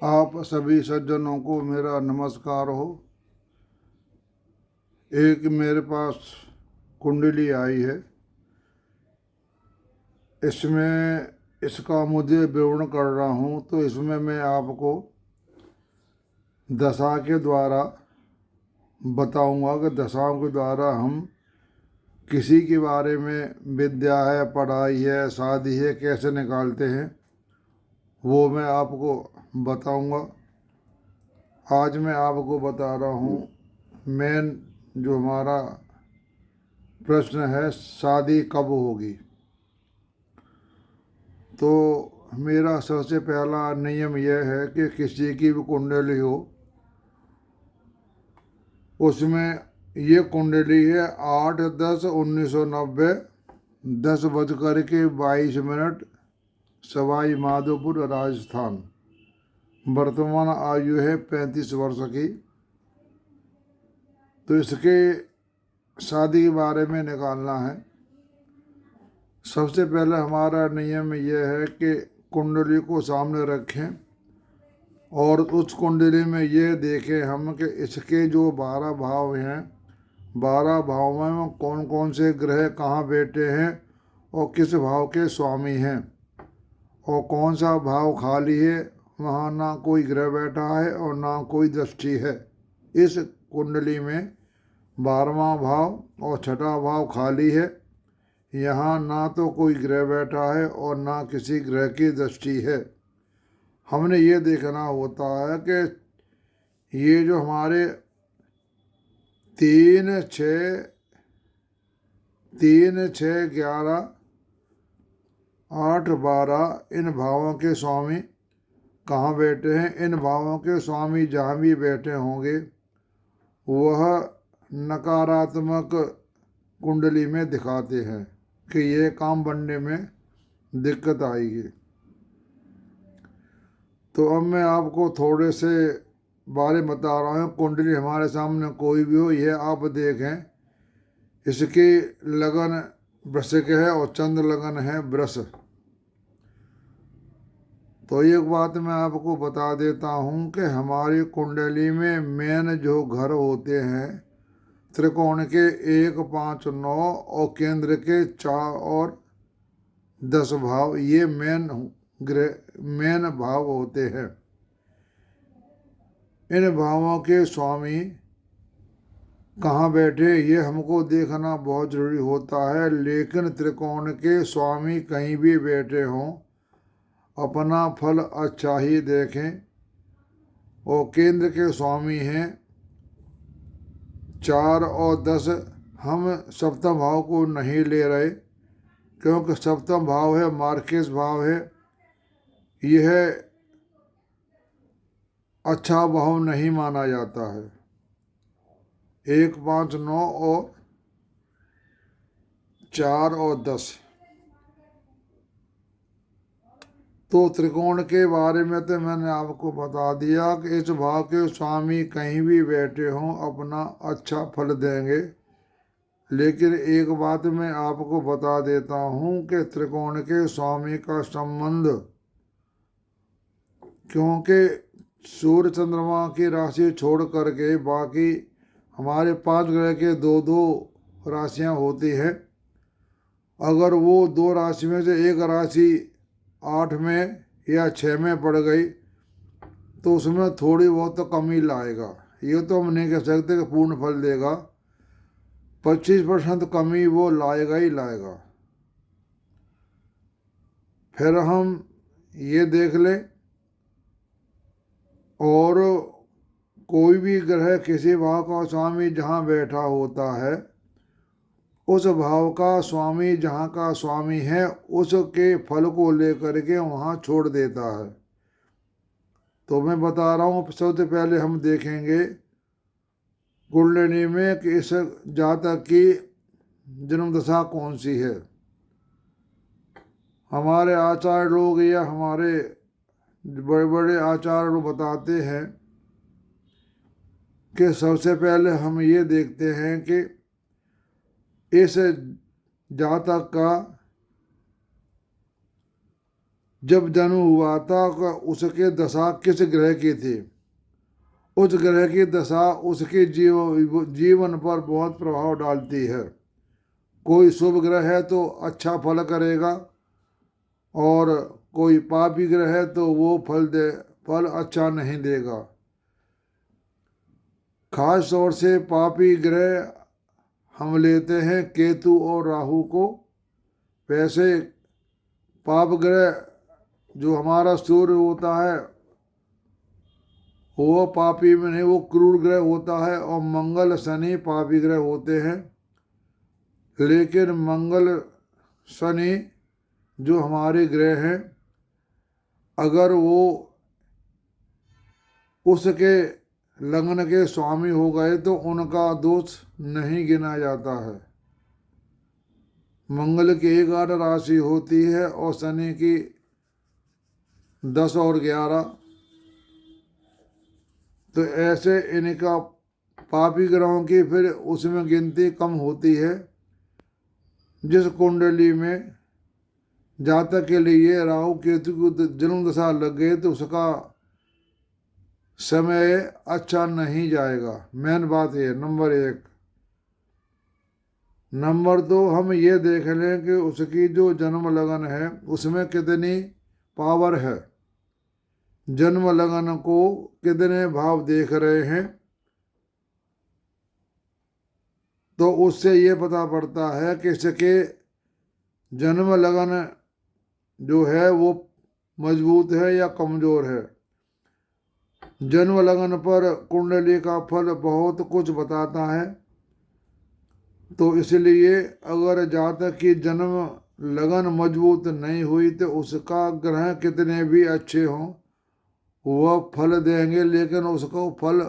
आप सभी सज्जनों को मेरा नमस्कार हो। एक मेरे पास कुंडली आई है। इसमें इसका मुझे विवरण कर रहा हूँ, तो इसमें मैं आपको दशा के द्वारा बताऊंगा कि दशाओं के द्वारा हम किसी के बारे में विद्या है, पढ़ाई है, शादी है, कैसे निकालते हैं वो मैं आपको बताऊंगा। आज मैं आपको बता रहा हूँ मेन जो हमारा प्रश्न है, शादी कब होगी। तो मेरा सबसे पहला नियम यह है कि किसी की भी कुंडली हो, उसमें ये कुंडली है 8/10/1990 10:22 सवाई माधोपुर राजस्थान। वर्तमान आयु है 35 वर्ष की। तो इसके शादी के बारे में निकालना है। सबसे पहले हमारा नियम यह है कि कुंडली को सामने रखें और उस कुंडली में ये देखें हम कि इसके जो 12 भाव हैं, 12 भावों में कौन कौन से ग्रह कहाँ बैठे हैं और किस भाव के स्वामी हैं, और कौन सा भाव खाली है, वहाँ ना कोई ग्रह बैठा है और ना कोई दृष्टि है। इस कुंडली में 12वां भाव और छठा भाव खाली है। यहाँ ना तो कोई ग्रह बैठा है और ना किसी ग्रह की दृष्टि है। हमने ये देखना होता है कि ये जो हमारे 3, 6, 3, 6, 11, 8, 12 इन भावों के स्वामी कहाँ बैठे हैं। इन भावों के स्वामी जहाँ भी बैठे होंगे वह नकारात्मक कुंडली में दिखाते हैं कि ये काम बनने में दिक्कत आएगी। तो अब मैं आपको थोड़े से बारे में बता रहा हूँ। कुंडली हमारे सामने कोई भी हो, यह आप देखें, इसकी लगन वृश्चिक है और चंद्र लगन है वृष। तो एक बात मैं आपको बता देता हूँ कि हमारी कुंडली में मेन जो घर होते हैं त्रिकोण के 1, 5, 9 और केंद्र के 4 और 10 भाव, ये मेन भाव होते हैं। इन भावों के स्वामी कहाँ बैठे ये हमको देखना बहुत जरूरी होता है। लेकिन त्रिकोण के स्वामी कहीं भी बैठे हों, अपना फल अच्छा ही देखें। और केंद्र के स्वामी हैं 4 और 10। हम सप्तम भाव को नहीं ले रहे, क्योंकि सप्तम भाव है मार्केश भाव है। यह अच्छा भाव नहीं माना जाता है। 1, 5, 9 और 4 और 10। तो त्रिकोण के बारे में तो मैंने आपको बता दिया कि इस भाव के स्वामी कहीं भी बैठे हों अपना अच्छा फल देंगे। लेकिन एक बात मैं आपको बता देता हूँ कि त्रिकोण के स्वामी का संबंध, क्योंकि सूर्य चंद्रमा की राशि छोड़ करके बाकी हमारे 5 ग्रह के 2-2 राशियाँ होती हैं। अगर वो 2 राशि में से एक राशि 8 में या 6 में पड़ गई तो उसमें थोड़ी बहुत तो कमी लाएगा। ये तो हम नहीं कह सकते कि पूर्ण फल देगा। 25% कमी वो लाएगा ही लाएगा। फिर हम ये देख लें, और कोई भी ग्रह किसी भाव का स्वामी जहाँ बैठा होता है, उस भाव का स्वामी जहाँ का स्वामी है उसके फल को लेकर के वहाँ छोड़ देता है। तो मैं बता रहा हूँ, सबसे पहले हम देखेंगे कुंडली में कि इस जातक की जन्म दशा कौन सी है। हमारे आचार्य लोग या हमारे बड़े बड़े आचार्य लोग बताते हैं कि सबसे पहले हम ये देखते हैं कि इस जातक का जब जन्म हुआ था उसके दशा किस ग्रह की थी, उस ग्रह की दशा उसके जीवन पर बहुत प्रभाव डालती है। कोई शुभ ग्रह है तो अच्छा फल करेगा, और कोई पापी ग्रह है तो वो फल अच्छा नहीं देगा। खास तौर से पापी ग्रह हम लेते हैं केतु और राहु को। वैसे पाप ग्रह जो हमारा सूर्य होता है वो पापी में नहीं, वो क्रूर ग्रह होता है, और मंगल शनि पापी ग्रह होते हैं। लेकिन मंगल शनि जो हमारे ग्रह हैं, अगर वो उसके लग्न के स्वामी हो गए तो उनका दोष नहीं गिना जाता है। मंगल की 11 राशि होती है और शनि की 10 और 11। तो ऐसे इनका पापी ग्रहों की फिर उसमें गिनती कम होती है। जिस कुंडली में जातक के लिए राहु केतु की जन्म दशा लग गई तो उसका समय अच्छा नहीं जाएगा। मेन बात ये नंबर 1। नंबर 2, हम ये देख लें कि उसकी जो जन्म लगन है उसमें कितनी पावर है, जन्म लगन को कितने भाव देख रहे हैं, तो उससे ये पता पड़ता है कि इसके जन्म लगन जो है वो मजबूत है या कमजोर है। जन्म लगन पर कुंडली का फल बहुत कुछ बताता है। तो इसलिए अगर जातक की जन्म लगन मजबूत नहीं हुई तो उसका ग्रह कितने भी अच्छे हों वह फल देंगे, लेकिन उसको फल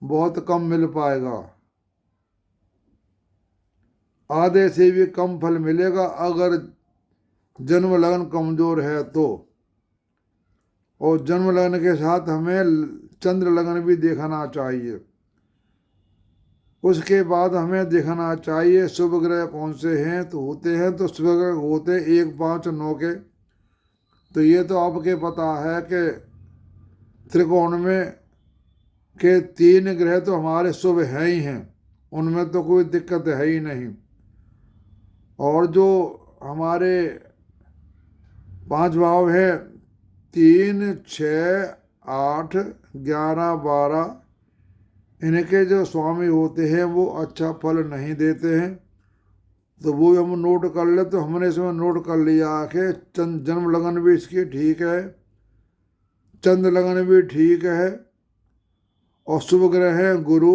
बहुत कम मिल पाएगा। आधे से भी कम फल मिलेगा अगर जन्म लगन कमजोर है तो। और जन्म लगन के साथ हमें चंद्र लगन भी देखना चाहिए। उसके बाद हमें देखना चाहिए शुभ ग्रह कौन से हैं, तो होते हैं तो शुभ ग्रह होते 1, 5, 9 के। तो ये तो आपके पता है कि त्रिकोण में के 3 ग्रह तो हमारे शुभ हैं ही हैं, उनमें तो कोई दिक्कत है ही नहीं। और जो हमारे 5 भाव है 3, 6, 8, 11, 12, इनके जो स्वामी होते हैं वो अच्छा फल नहीं देते हैं। तो वो हम नोट कर ले, तो हमने इसमें नोट कर लिया कि जन्म लगन भी इसकी ठीक है, चंद्र लगन भी ठीक है, और शुभ ग्रह है गुरु,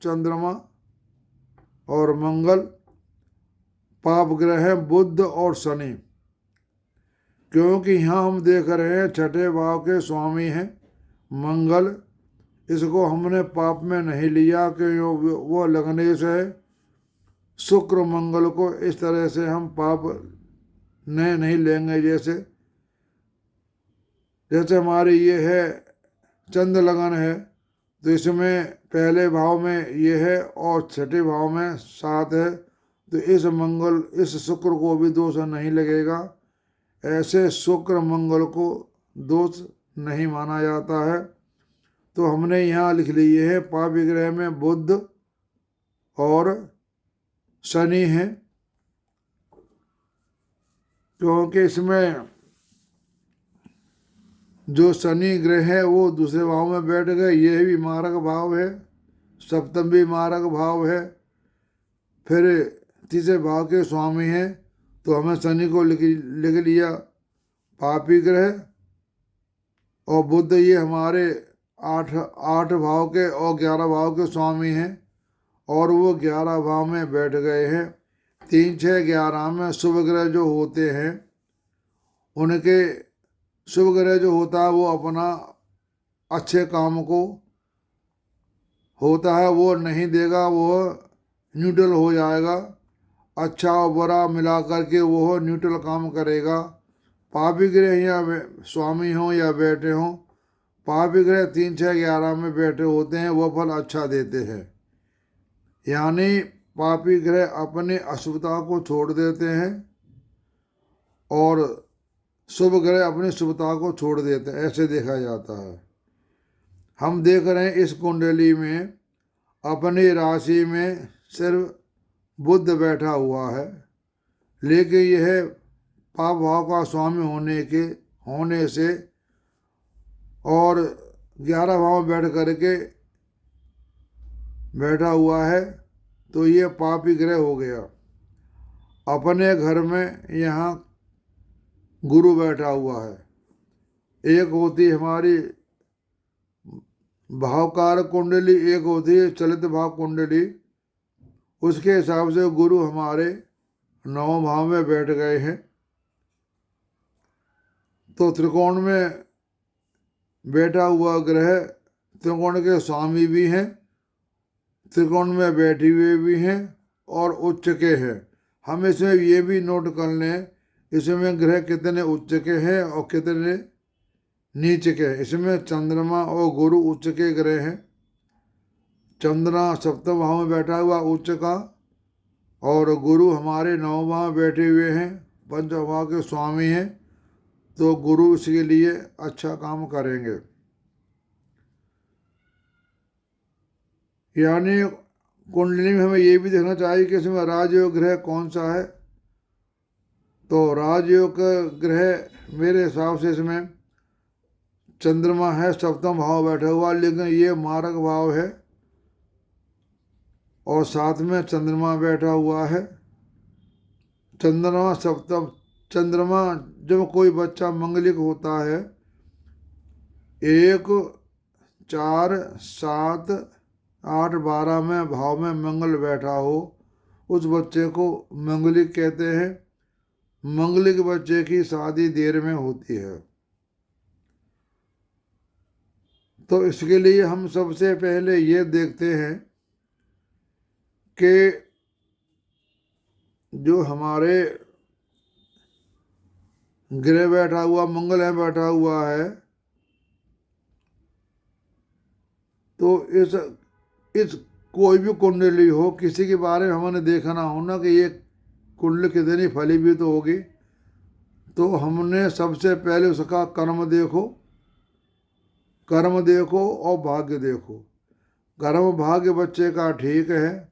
चंद्रमा और मंगल। पाप ग्रह है बुध और शनि। क्योंकि यहाँ हम देख रहे हैं छठे भाव के स्वामी हैं मंगल, इसको हमने पाप में नहीं लिया कि वो लगने से है। शुक्र मंगल को इस तरह से हम पाप नहीं लेंगे। जैसे हमारी ये है चंद्र लगन है, तो इसमें पहले भाव में ये है और छठे भाव में 7 है, तो इस शुक्र को भी दोष नहीं लगेगा। ऐसे शुक्र मंगल को दोष नहीं माना जाता है। तो हमने यहाँ लिख लिए है पापी ग्रह में बुध और शनि है, क्योंकि इसमें जो शनि ग्रह है वो दूसरे भाव में बैठ गए, यह भी मारक भाव है, सप्तम भी मारक भाव है। फिर तीसरे भाव के स्वामी हैं, तो हमें शनि को लिख लिया पापी ग्रह। और बुध ये हमारे 8 भाव के और 11 भाव के स्वामी हैं, और वो 11 भाव में बैठ गए हैं। 3, 6, 11 में शुभ ग्रह जो होते हैं उनके शुभ ग्रह जो होता है वो अपना अच्छे काम को होता है वो नहीं देगा, वो न्यूट्रल हो जाएगा। अच्छा और बुरा मिला करके वो न्यूट्रल काम करेगा। पापी ग्रह या स्वामी हों या बैठे हों, पापी ग्रह 3, 6, 11 में बैठे होते हैं वो फल अच्छा देते हैं। यानी पापी ग्रह अपने अशुभता को छोड़ देते हैं और शुभ ग्रह अपनी शुभता को छोड़ देते हैं, ऐसे देखा जाता है। हम देख रहे हैं इस कुंडली में अपनी राशि में सिर्फ बुध बैठा हुआ है, लेकिन यह पाप भाव का स्वामी होने से और 11 भाव बैठ करके बैठा हुआ है, तो ये पापी ग्रह हो गया। अपने घर में यहाँ गुरु बैठा हुआ है। एक होती हमारी भावकार कुंडली, एक होती है चलित भाव कुंडली। उसके हिसाब से गुरु हमारे 9 भाव में बैठ गए हैं, तो त्रिकोण में बैठा हुआ ग्रह त्रिकोण के स्वामी भी हैं, त्रिकोण में बैठे हुए भी हैं और उच्च के हैं। हम इसमें ये भी नोट कर लें, इसमें ग्रह कितने उच्च के हैं और कितने नीच के हैं। इसमें चंद्रमा और गुरु उच्च के ग्रह हैं। चंद्रमा सप्तम भाव में बैठा हुआ उच्च का, और गुरु हमारे 9 भाव में बैठे हुए हैं, पंच भाव के स्वामी हैं, तो गुरु इसके लिए अच्छा काम करेंगे। यानी कुंडली में हमें ये भी देखना चाहिए कि इसमें राजयोग ग्रह कौन सा है। तो राजयोग ग्रह मेरे हिसाब से इसमें चंद्रमा है, सप्तम भाव बैठा हुआ, लेकिन ये मारक भाव है और साथ में चंद्रमा बैठा हुआ है। चंद्रमा जब कोई बच्चा मंगलिक होता है, 1, 4, 7, 8, 12 में भाव में मंगल बैठा हो, उस बच्चे को मंगलिक कहते हैं। मंगलिक बच्चे की शादी देर में होती है। तो इसके लिए हम सबसे पहले ये देखते हैं कि जो हमारे ग्रह बैठा हुआ मंगल है बैठा हुआ है, तो इस कोई भी कुंडली हो, किसी के बारे में हमने देखना हो ना कि ये कुंडली कितनी फलीभूत होगी, तो हमने सबसे पहले उसका कर्म देखो और भाग्य देखो। कर्म भाग्य बच्चे का ठीक है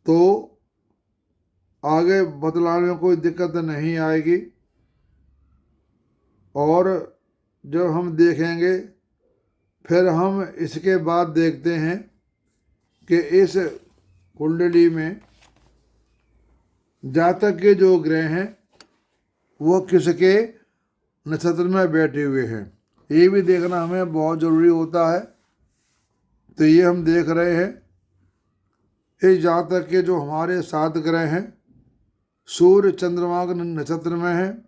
तो आगे बतलाने में कोई दिक्कत नहीं आएगी। और जब हम देखेंगे, फिर हम इसके बाद देखते हैं कि इस कुंडली में जातक के जो ग्रह हैं वो किसके नक्षत्र में बैठे हुए हैं, ये भी देखना हमें बहुत ज़रूरी होता है। तो ये हम देख रहे हैं इस जातक के जो हमारे 7 ग्रह हैं, सूर्य चंद्रमा के नक्षत्र में है,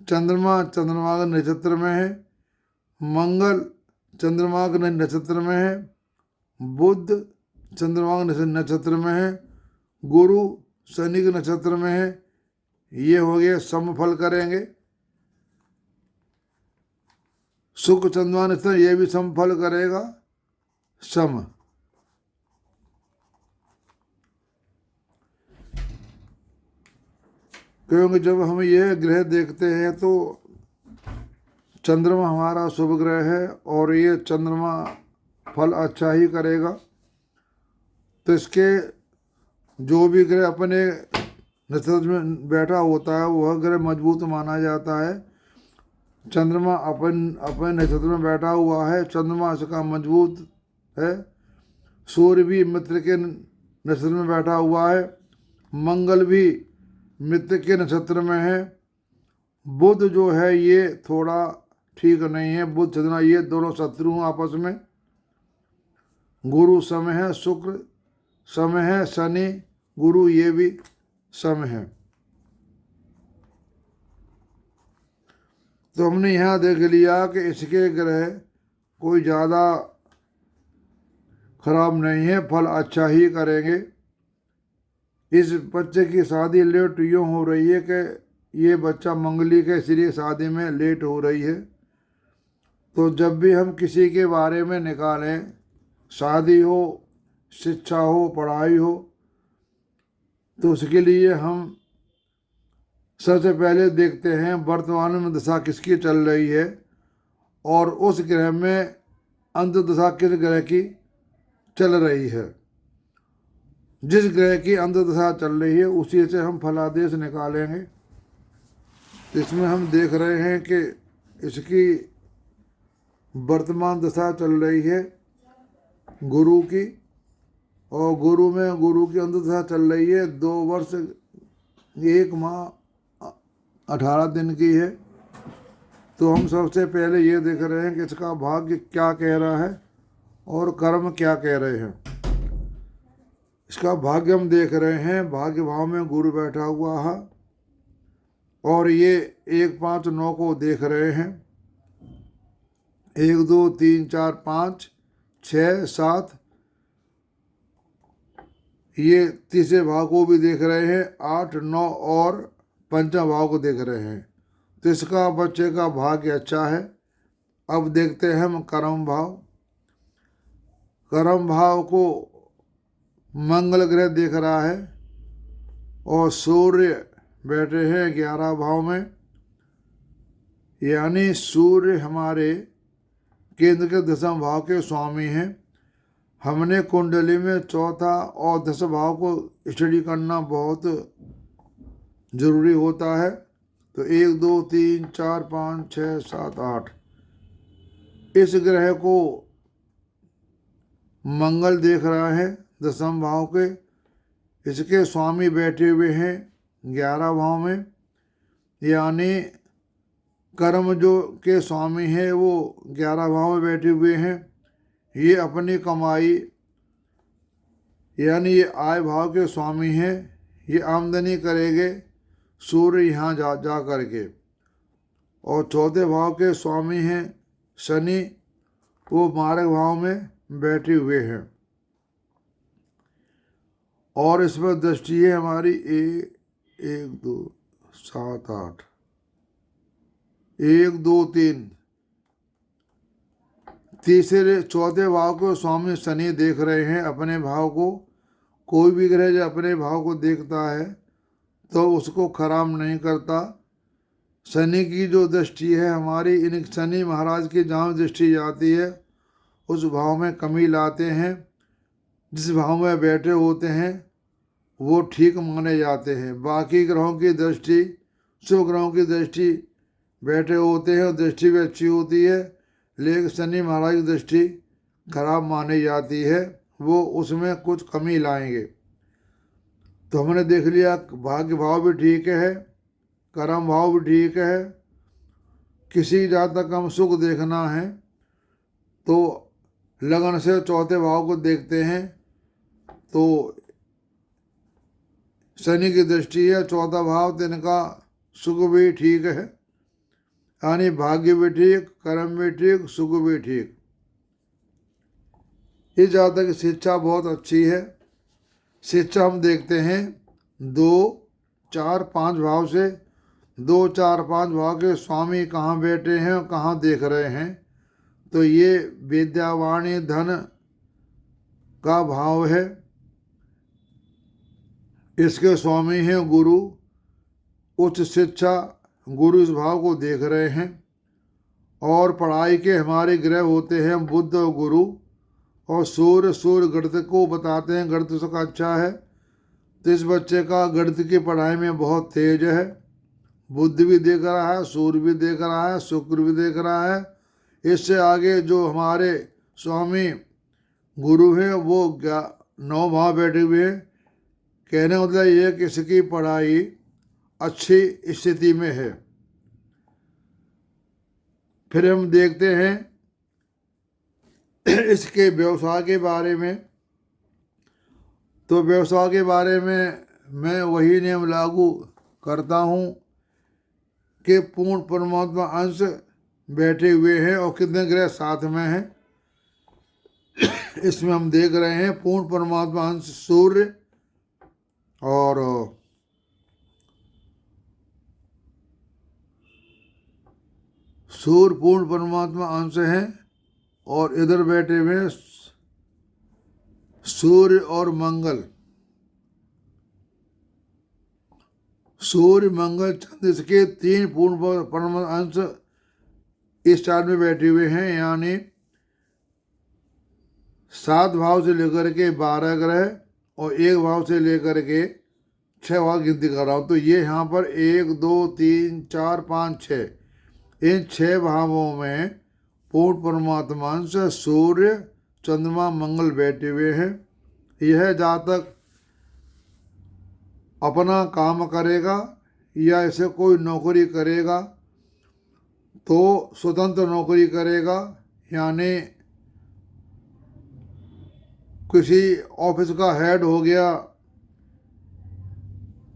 चंद्रमा के नक्षत्र में है, मंगल चंद्रमा के नक्षत्र में है, बुध चंद्रमा के नक्षत्र में है, गुरु शनि के नक्षत्र में है। ये हो गए समफल करेंगे। शुक्र चंद्रमा नक्षत्र ये भी समफल करेगा, सम। क्योंकि जब हम ये ग्रह देखते हैं तो चंद्रमा हमारा शुभ ग्रह है और ये चंद्रमा फल अच्छा ही करेगा। तो इसके जो भी ग्रह अपने नक्षत्र में बैठा होता है वह ग्रह मजबूत माना जाता है। चंद्रमा अपने नक्षत्र में बैठा हुआ है, चंद्रमा इसका मजबूत है। सूर्य भी मित्र के नक्षत्र में बैठा हुआ है, मंगल भी मित्र के नक्षत्र में है। बुध जो है ये थोड़ा ठीक नहीं है, बुध चंद्रमा ये दोनों शत्रु हैं आपस में। गुरु सम है, शुक्र सम है, शनि गुरु ये भी सम है। तो हमने यहाँ देख लिया कि इसके ग्रह कोई ज़्यादा खराब नहीं है, फल अच्छा ही करेंगे। इस बच्चे की शादी लेट यूँ हो रही है कि ये बच्चा मंगली के इसलिए शादी में लेट हो रही है। तो जब भी हम किसी के बारे में निकालें, शादी हो, शिक्षा हो, पढ़ाई हो, तो उसके लिए हम सबसे पहले देखते हैं वर्तमान में दशा किसकी चल रही है और उस ग्रह में अंत दशा किस ग्रह की चल रही है। जिस ग्रह की अंत दशा चल रही है उसी से हम फलादेश निकालेंगे। इसमें हम देख रहे हैं कि इसकी वर्तमान दशा चल रही है गुरु की, और गुरु की अंत दशा चल रही है 2 वर्ष 1 माह 18 दिन की है। तो हम सबसे पहले ये देख रहे हैं कि इसका भाग्य क्या कह रहा है और कर्म क्या कह रहे हैं। इसका भाग्य हम देख रहे हैं, भाग्य भाव में गुरु बैठा हुआ है और ये 1 5 9 को देख रहे हैं। 1 2 3 4 5 6 7 ये तीसरे भाव को भी देख रहे हैं, 8 9 और पंचम भाव को देख रहे हैं। तो इसका बच्चे का भाग्य अच्छा है। अब देखते हैं हम कर्म भाव। कर्म भाव को मंगल ग्रह देख रहा है और सूर्य बैठे हैं 11 भाव में, यानी सूर्य हमारे केंद्र के 10वें भाव के स्वामी हैं। हमने कुंडली में चौथा और 10 भाव को स्टडी करना बहुत जरूरी होता है। तो 1 2 3 4 5 6 7 8 इस ग्रह को मंगल देख रहा है 10वें भाव के। इसके स्वामी बैठे हुए हैं 11 भाव में, यानी कर्म जो के स्वामी हैं वो 11 भाव में बैठे हुए हैं। ये अपनी कमाई यानी ये आय भाव के स्वामी हैं। ये आमदनी करेंगे सूर्य यहाँ जा करके। और चौथे भाव के स्वामी हैं शनि, वो मार्ग भाव में बैठे हुए हैं। और इसमें दृष्टि है हमारी 1 2 7 8 1 2 3 तीसरे चौथे भाव को स्वामी शनि देख रहे हैं अपने भाव को। कोई भी ग्रह जो अपने भाव को देखता है तो उसको खराब नहीं करता। शनि की जो दृष्टि है हमारी, इन शनि महाराज की जहाँ दृष्टि जाती है उस भाव में कमी लाते हैं। जिस भाव में बैठे होते हैं वो ठीक माने जाते हैं। बाकी ग्रहों की दृष्टि, शुभ ग्रहों की दृष्टि बैठे होते हैं और दृष्टि भी अच्छी होती है, लेकिन शनि महाराज की दृष्टि खराब मानी जाती है, वो उसमें कुछ कमी लाएंगे। तो हमने देख लिया भाग्य भाव भी ठीक है, कर्म भाव भी ठीक है। किसी जातक हम सुख देखना है तो लगन से चौथे भाव को देखते हैं। तो शनि की दृष्टि है चौथा भाव, तो इनका सुख भी ठीक है, यानी भाग्य भी ठीक, कर्म भी ठीक, सुख भी ठीक। इस जातक की शिक्षा बहुत अच्छी है। शिक्षा हम देखते हैं 2 4 5 भाव से। 2 4 5 भाव के स्वामी कहाँ बैठे हैं और कहाँ देख रहे हैं। तो ये विद्यावाणी धन का भाव है। इसके स्वामी हैं गुरु। उच्च शिक्षा गुरु इस भाव को देख रहे हैं। और पढ़ाई के हमारे ग्रह होते हैं बुध और गुरु। और सूर्य गणित को बताते हैं, गणित उसका अच्छा है। तो इस बच्चे का गणित की पढ़ाई में बहुत तेज है। बुद्ध भी देख रहा है, सूर्य भी देख रहा है, शुक्र भी देख रहा है। इससे आगे जो हमारे स्वामी गुरु हैं वो 9 भाव बैठे हुए हैं। कहने का मतलब ये कि इसकी पढ़ाई अच्छी स्थिति में है। फिर हम देखते हैं इसके व्यवसाय के बारे में। तो व्यवसाय के बारे में मैं वही नियम लागू करता हूँ कि पूर्ण परमात्मा अंश बैठे हुए हैं और कितने ग्रह साथ में हैं। इसमें हम देख रहे हैं पूर्ण परमात्मा अंश सूर्य और सूर्य पूर्ण परमात्मा अंश हैं। और इधर बैठे हुए सूर्य और मंगल। सूर्य मंगल चंद्र इसके 3 पूर्ण परम अंश इस चार्ट में बैठे हुए हैं, यानी 7 भाव से लेकर के 12 ग्रह और 1 भाव से लेकर के 6 भाव गिनती कर रहा हूँ। तो ये यहाँ पर 1 2 3 4 5 6, इन 6 भावों में पूर्ण परमात्मा अंश सूर्य चंद्रमा मंगल बैठे हुए हैं। यह जातक अपना काम करेगा या ऐसे कोई नौकरी करेगा तो स्वतंत्र नौकरी करेगा, यानी किसी ऑफिस का हेड हो गया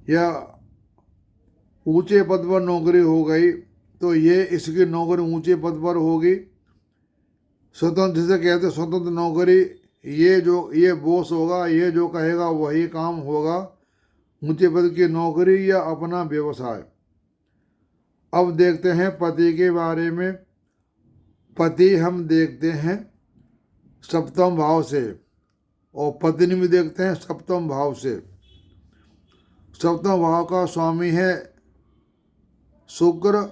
या ऊंचे पद पर नौकरी हो गई तो ये इसकी नौकरी ऊंचे पद पर होगी। स्वतंत्र जिसे कहते स्वतंत्र नौकरी, ये बॉस होगा, ये जो कहेगा वही काम होगा। ऊंचे पद की नौकरी या अपना व्यवसाय। अब देखते हैं पति के बारे में। पति हम देखते हैं सप्तम भाव से और पत्नी भी देखते हैं सप्तम भाव से। सप्तम भाव का स्वामी है शुक्र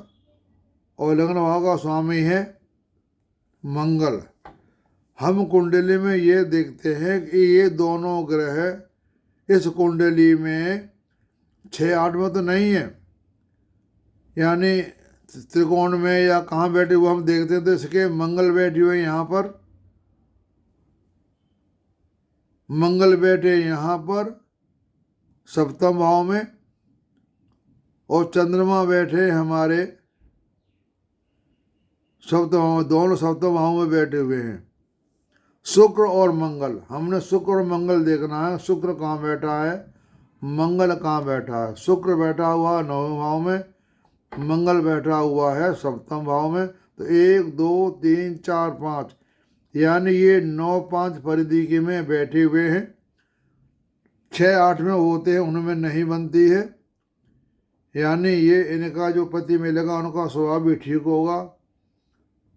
और लग्न भाव का स्वामी है मंगल। हम कुंडली में ये देखते हैं कि ये दोनों ग्रह इस कुंडली में 6-8 में तो नहीं है, यानी त्रिकोण में या कहाँ बैठे हुए हम देखते हैं तो इसके मंगल बैठे हुए यहाँ पर, मंगल बैठे यहाँ पर सप्तम भाव में और चंद्रमा बैठे हमारे सप्तम, दोनों सप्तम भाव में बैठे हुए हैं। शुक्र और मंगल, हमने शुक्र और मंगल देखना है। शुक्र कहाँ बैठा है, मंगल कहाँ बैठा है। शुक्र बैठा हुआ 9वें भाव में, मंगल बैठा हुआ है सप्तम भाव में। तो 1 2 3 4 5, यानी ये 9-5 परिधि में बैठे हुए हैं। 6-8 में होते हैं, उनमें नहीं बनती है, यानी ये इनका जो पति मिलेगा उनका स्वभाव भी ठीक होगा।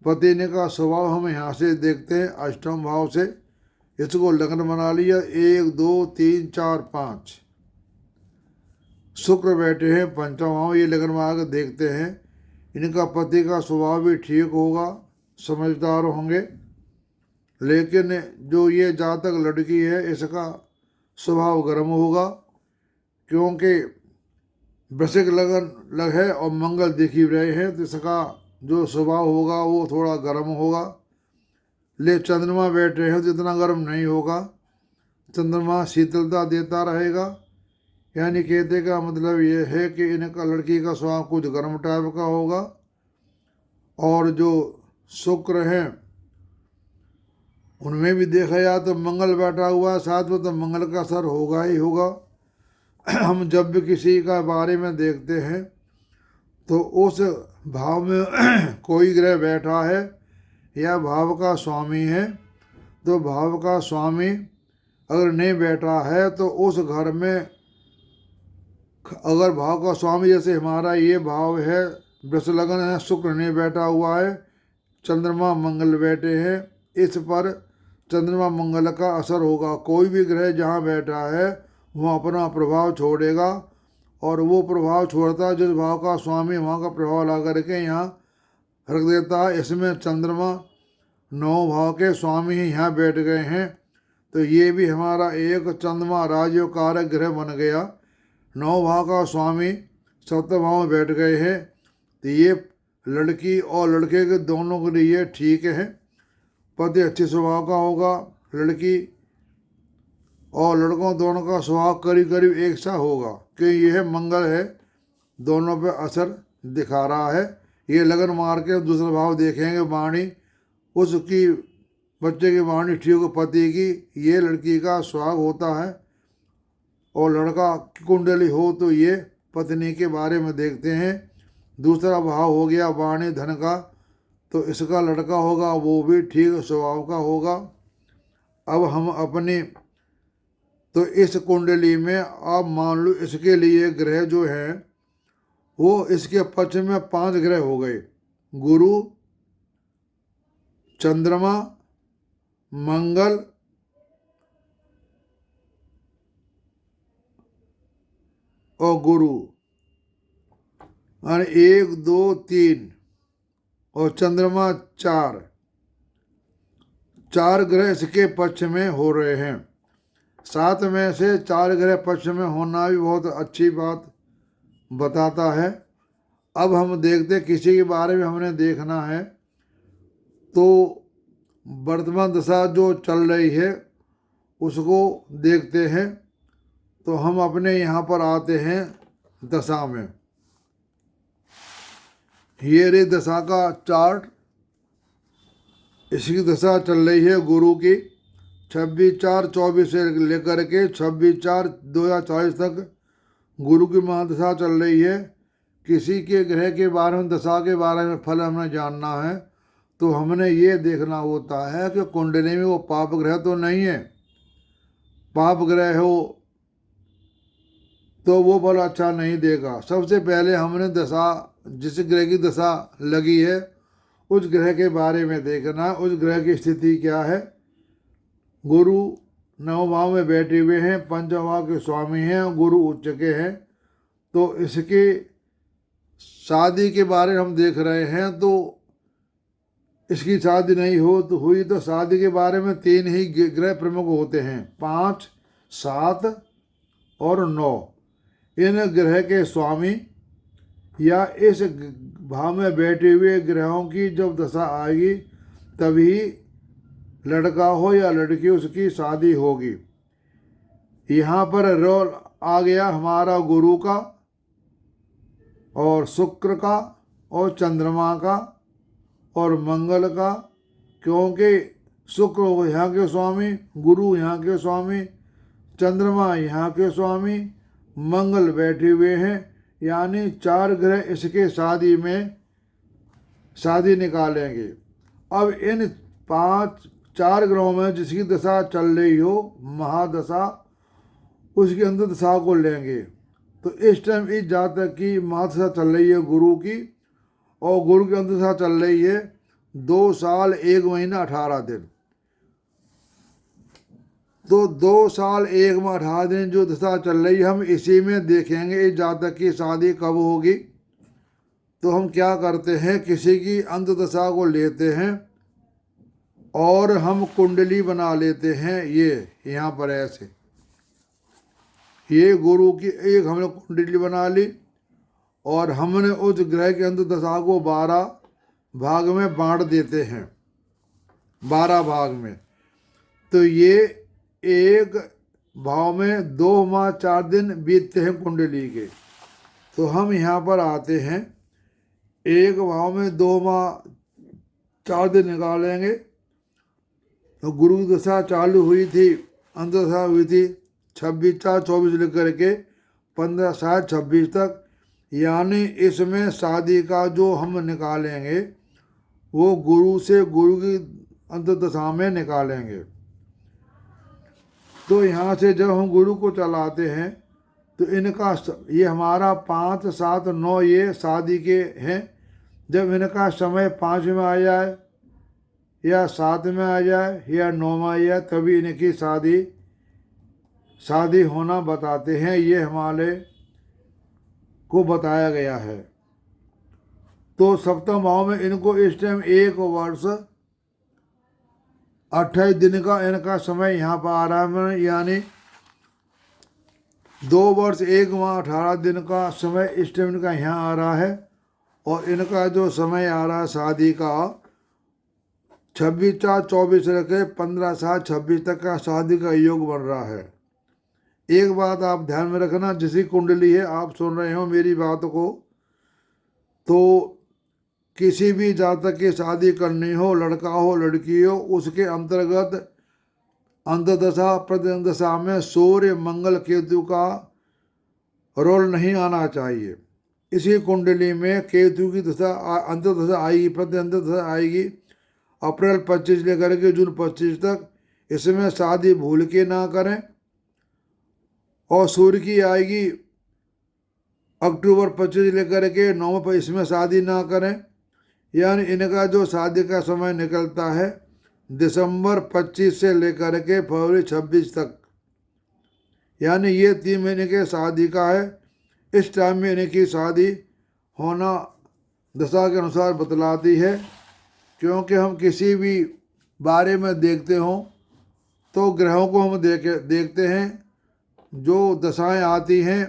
पति का स्वभाव हम यहाँ से देखते हैं अष्टम भाव से। इसको लग्न बना लिया 1 2 3 4 5। शुक्र बैठे हैं पंचम भाव, ये लग्न बना कर देखते हैं। इनका पति का स्वभाव भी ठीक होगा, समझदार होंगे। लेकिन जो ये जातक लड़की है इसका स्वभाव गर्म होगा, क्योंकि वृश्चिक लगन है और मंगल दिख ही रहे हैं, तो इसका जो स्वभाव होगा वो थोड़ा गर्म होगा। ले चंद्रमा बैठे हैं तो इतना गर्म नहीं होगा, चंद्रमा शीतलता देता रहेगा। यानी कहते का मतलब ये है कि इनका लड़की का स्वभाव कुछ गर्म टाइप का होगा। और जो शुक्र हैं उनमें भी देखा जाए तो मंगल बैठा हुआ है साथ में, तो मंगल का असर होगा ही होगा। हम जब भी किसी का बारे में देखते हैं तो उस भाव में कोई ग्रह बैठा है या भाव का स्वामी है, तो भाव का स्वामी अगर नहीं बैठा है तो उस घर में, अगर भाव का स्वामी जैसे हमारा ये भाव है वृष लगन है, शुक्र नहीं बैठा हुआ है, चंद्रमा मंगल बैठे हैं, इस पर चंद्रमा मंगल का असर होगा। कोई भी ग्रह जहाँ बैठा है वह अपना प्रभाव छोड़ेगा, और वो प्रभाव छोड़ता है जिस भाव का स्वामी वहाँ का प्रभाव ला करके यहाँ रख देता है। इसमें चंद्रमा 9 भाव के स्वामी ही यहाँ बैठ गए हैं, तो ये भी हमारा एक चंद्रमा राजयोग कारक ग्रह बन गया। 9 भाव का स्वामी सप्तम भाव में बैठ गए हैं, तो ये लड़की और लड़के के दोनों के लिए ठीक है। पति अच्छे स्वभाव का होगा, लड़की और लड़कों दोनों का स्वभाव करीब करीब एक सा होगा, कि यह मंगल है दोनों पे असर दिखा रहा है। ये लगन मार के दूसरा भाव देखेंगे वाणी, उसकी बच्चे की वाणी ठीक हो, पति की ये लड़की का स्वभाव होता है, और लड़का की कुंडली हो तो ये पत्नी के बारे में देखते हैं। दूसरा भाव हो गया वाणी धन का, तो इसका लड़का होगा वो भी ठीक स्वभाव का होगा। अब हम अपने, तो इस कुंडली में आप मान लो इसके लिए ग्रह जो हैं वो इसके पक्ष में 5 ग्रह हो गए, गुरु, चंद्रमा, मंगल और गुरु, और 1 2 3 और चंद्रमा 4, 4 ग्रह इसके पक्ष में हो रहे हैं। 7 में से 4 ग्रह पक्ष में होना भी बहुत अच्छी बात बताता है। अब हम देखते किसी के बारे में हमने देखना है तो वर्तमान दशा जो चल रही है उसको देखते हैं। तो हम अपने यहाँ पर आते हैं दशा में। ये रे दशा का चार्ट। इसकी दशा चल रही है गुरु की 26/4/24 से लेकर के 26/4/2024 तक गुरु की महादशा चल रही है। किसी के ग्रह के बारे में, दशा के बारे में फल हमें जानना है तो हमने ये देखना होता है कि कुंडली में वो पाप ग्रह तो नहीं है। पाप ग्रह हो तो वो फल अच्छा नहीं देगा। सबसे पहले हमने दशा, जिस ग्रह की दशा लगी है उस ग्रह के बारे में देखना, उस ग्रह की स्थिति क्या है। गुरु 9 भाव में बैठे हुए हैं, 5 भाव के स्वामी हैं, गुरु उच्च के हैं। तो इसके शादी के बारे में हम देख रहे हैं। तो इसकी शादी नहीं हो तो हुई तो शादी के बारे में 3 ही ग्रह प्रमुख होते हैं, 5 7 और 9। इन ग्रह के स्वामी या इस भाव में बैठे हुए ग्रहों की जब दशा आएगी तभी लड़का हो या लड़की उसकी शादी होगी। यहाँ पर रोल आ गया हमारा गुरु का और शुक्र का और चंद्रमा का और मंगल का, क्योंकि शुक्र यहाँ के स्वामी, गुरु यहाँ के स्वामी, चंद्रमा यहाँ के स्वामी, मंगल बैठे हुए हैं। यानी 4 ग्रह इसके शादी में शादी निकालेंगे। अब इन 4 ग्रहों में जिसकी दशा चल रही हो महादशा, उसके अंदर दशा को लेंगे। तो इस टाइम इस जातक की महादशा चल रही है गुरु की, और गुरु की अंदर दशा चल रही है 2 साल 1 महीना 18 दिन। तो 2 साल 1 माह 18 दिन जो दशा चल रही है, हम इसी में देखेंगे इस जातक की शादी कब होगी। तो हम क्या करते हैं, किसी की अंत दशा को लेते हैं और हम कुंडली बना लेते हैं। ये यहाँ पर ऐसे, ये गुरु की एक हमने कुंडली बना ली और हमने उस ग्रह के अंत दशा को 12 भाग में बांट देते हैं, 12 भाग में। तो ये एक भाव में 2 माह 4 दिन बीतते हैं कुंडली के। तो हम यहाँ पर आते हैं, एक भाव में 2 माह 4 दिन निकालेंगे। तो गुरु की दशा चालू हुई थी, अंत दशा हुई थी 26/4/24 लेकर के 15/7/26 तक। यानी इसमें शादी का जो हम निकालेंगे वो गुरु से गुरु की अंत दशा में निकालेंगे। तो यहाँ से जब हम गुरु को चलाते हैं तो इनका ये हमारा 5 7 9 ये शादी के हैं। जब इनका समय 5 में आ जाए या 7 में आ जाए या 9 में आ जाए तभी इनकी शादी होना बताते हैं। ये हमारे को बताया गया है। तो सप्तम भाव में इनको इस टाइम 1 वर्ष 28 दिन का इनका समय यहाँ पर आ रहा है। यानी 2 वर्ष 1 माह 18 दिन का समय इस टाइम इनका यहाँ आ रहा है। और इनका जो समय आ रहा है शादी का 26/4/24 से लेकर 15/7/26 तक का शादी का योग बन रहा है। एक बात आप ध्यान में रखना, जिसकी कुंडली है आप सुन रहे हो मेरी बात को, तो किसी भी जातक की शादी करनी हो, लड़का हो लड़की हो, उसके अंतर्गत अंतदशा प्रत्यंतदशा में सूर्य मंगल केतु का रोल नहीं आना चाहिए। इसी कुंडली में केतु की दशा अंतदशा आएगी, प्रत्यंतदशा आएगी अप्रैल 25 लेकर के जून 25 तक। इसमें शादी भूल के ना करें। और सूर्य की आएगी अक्टूबर 25 लेकर के 9 पर, इसमें शादी ना करें। यानी इनका जो शादी का समय निकलता है दिसंबर 25 से लेकर के फरवरी 26 तक। यानी ये 3 महीने के शादी का है। इस टाइम में इनकी शादी होना दशा के अनुसार बतलाती है, क्योंकि हम किसी भी बारे में देखते हों तो ग्रहों को हम देखते हैं, जो दशाएं आती हैं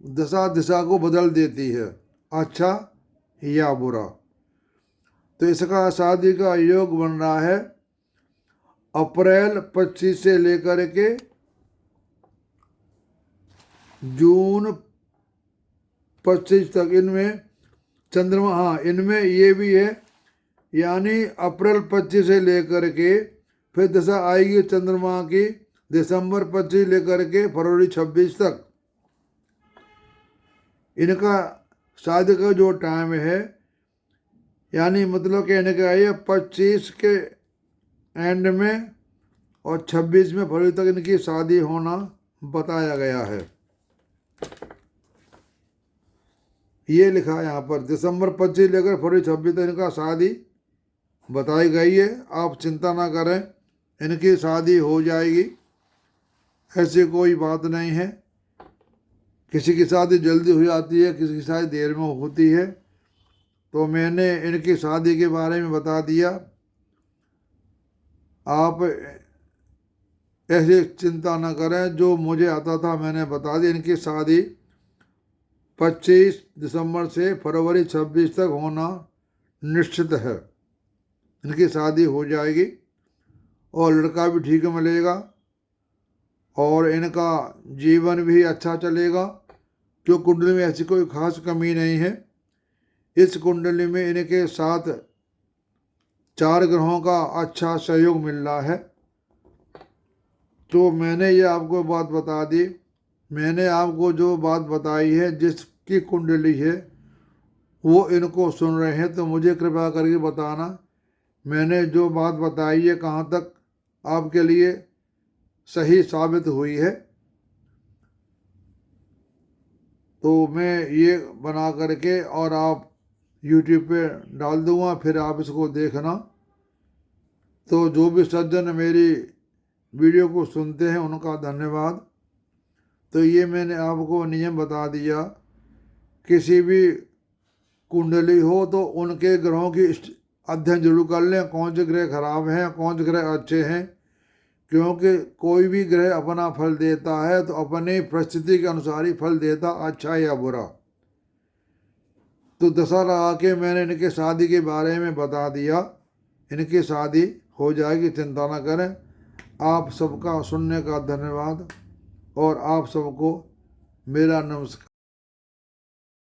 दशा दिशा को बदल देती है, अच्छा या बुरा। तो इसका शादी का योग बन रहा है अप्रैल 25 से लेकर के जून 25 तक। इनमें चंद्रमा, हाँ इनमें ये भी है, यानी अप्रैल 25 से लेकर के फिर दशा आएगी चंद्रमा की दिसंबर 25 लेकर के फरवरी 26 तक। इनका शादी का जो टाइम है, यानी मतलब कहने का ये 25 के एंड में और 26 में फरवरी तक इनकी शादी होना बताया गया है। ये लिखा है यहाँ पर, दिसंबर 25 लेकर फरवरी 26 तक इनका शादी बताई गई है। आप चिंता ना करें, इनकी शादी हो जाएगी, ऐसी कोई बात नहीं है। किसी की शादी जल्दी हो जाती है, किसी की शादी देर में होती है। तो मैंने इनकी शादी के बारे में बता दिया, आप ऐसी चिंता ना करें, जो मुझे आता था मैंने बता दिया। इनकी शादी 25 दिसंबर से फरवरी 26 तक होना निश्चित है। इनकी शादी हो जाएगी और लड़का भी ठीक मिलेगा और इनका जीवन भी अच्छा चलेगा, क्यों कुंडली में ऐसी कोई खास कमी नहीं है। इस कुंडली में इनके साथ 4 ग्रहों का अच्छा सहयोग मिल रहा है। तो मैंने ये आपको बात बता दी। मैंने आपको जो बात बताई है, जिसकी कुंडली है वो इनको सुन रहे हैं, तो मुझे कृपया करके बताना मैंने जो बात बताई है कहाँ तक आपके लिए सही साबित हुई है। तो मैं ये बना करके और आप YouTube पे डाल दूँगा, फिर आप इसको देखना। तो जो भी सज्जन मेरी वीडियो को सुनते हैं उनका धन्यवाद। तो ये मैंने आपको नियम बता दिया, किसी भी कुंडली हो तो उनके ग्रहों की अध्ययन जरूर कर लें, कौन से ग्रह खराब हैं, कौन से ग्रह अच्छे हैं, क्योंकि कोई भी ग्रह अपना फल देता है तो अपने परिस्थिति के अनुसार ही फल देता, अच्छा या बुरा। तो दशा लगा के मैंने इनके शादी के बारे में बता दिया, इनकी शादी हो जाएगी, चिंता ना करें। आप सबका सुनने का धन्यवाद और आप सबको मेरा नमस्कार।